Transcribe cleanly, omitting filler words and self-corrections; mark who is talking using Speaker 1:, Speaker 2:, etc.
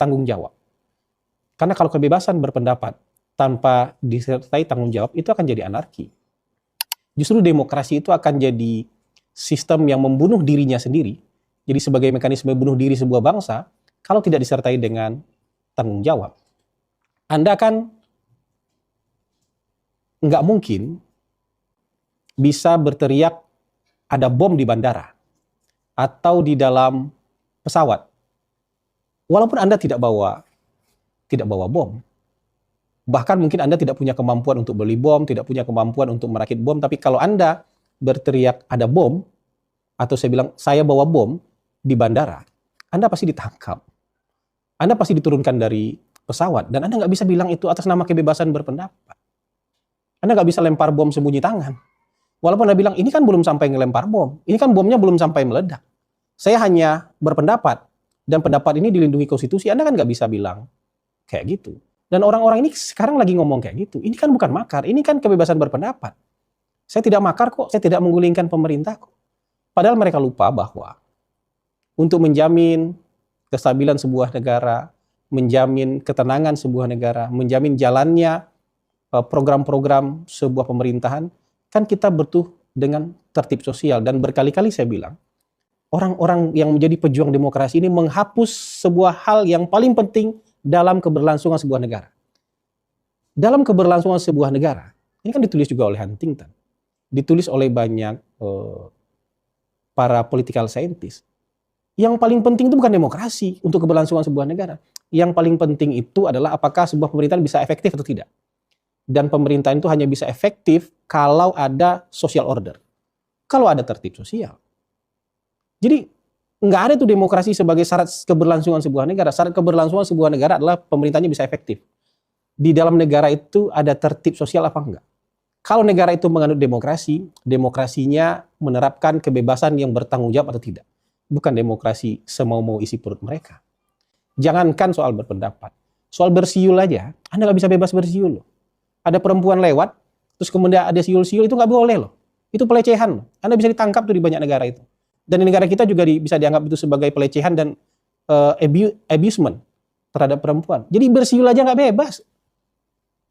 Speaker 1: tanggung jawab. Karena kalau kebebasan berpendapat tanpa disertai tanggung jawab, itu akan jadi anarki. Justru demokrasi itu akan jadi sistem yang membunuh dirinya sendiri. Jadi sebagai mekanisme bunuh diri sebuah bangsa, kalau tidak disertai dengan tanggung jawab. Anda kan nggak mungkin bisa berteriak ada bom di bandara atau di dalam pesawat. Walaupun Anda tidak bawa bom. Bahkan mungkin Anda tidak punya kemampuan untuk beli bom, tidak punya kemampuan untuk merakit bom, tapi kalau Anda berteriak ada bom, atau saya bilang saya bawa bom di bandara, Anda pasti ditangkap. Anda pasti diturunkan dari pesawat, dan Anda nggak bisa bilang itu atas nama kebebasan berpendapat. Anda nggak bisa lempar bom sembunyi tangan. Walaupun Anda bilang, ini kan belum sampai ngelempar bom, ini kan bomnya belum sampai meledak. Saya hanya berpendapat, dan pendapat ini dilindungi konstitusi, Anda kan nggak bisa bilang kayak gitu. Dan orang-orang ini sekarang lagi ngomong kayak gitu. Ini kan bukan makar, ini kan kebebasan berpendapat. Saya tidak makar kok, saya tidak menggulingkan pemerintah kok. Padahal mereka lupa bahwa untuk menjamin kestabilan sebuah negara, menjamin ketenangan sebuah negara, menjamin jalannya program-program sebuah pemerintahan, kan kita butuh dengan tertib sosial. Dan berkali-kali saya bilang, orang-orang yang menjadi pejuang demokrasi ini menghapus sebuah hal yang paling penting dalam keberlangsungan sebuah negara. Dalam keberlangsungan sebuah negara, ini kan ditulis juga oleh Huntington, ditulis oleh banyak para political scientist. Yang paling penting itu bukan demokrasi untuk keberlangsungan sebuah negara. Yang paling penting itu adalah apakah sebuah pemerintahan bisa efektif atau tidak. Dan pemerintahan itu hanya bisa efektif kalau ada social order. Kalau ada tertib sosial. Jadi nggak ada tuh demokrasi sebagai syarat keberlangsungan sebuah negara. Syarat keberlangsungan sebuah negara adalah pemerintahnya bisa efektif. Di dalam negara itu ada tertib sosial apa enggak? Kalau negara itu menganut demokrasi, demokrasinya menerapkan kebebasan yang bertanggung jawab atau tidak. Bukan demokrasi semau-mau isi perut mereka. Jangankan soal berpendapat. Soal bersiul aja, Anda nggak bisa bebas bersiul loh. Ada perempuan lewat, terus kemudian ada siul-siul, itu nggak boleh loh. Itu pelecehan loh. Anda bisa ditangkap tuh di banyak negara itu. Dan di negara kita juga bisa dianggap itu sebagai pelecehan dan abusement terhadap perempuan. Jadi bersiul aja nggak bebas.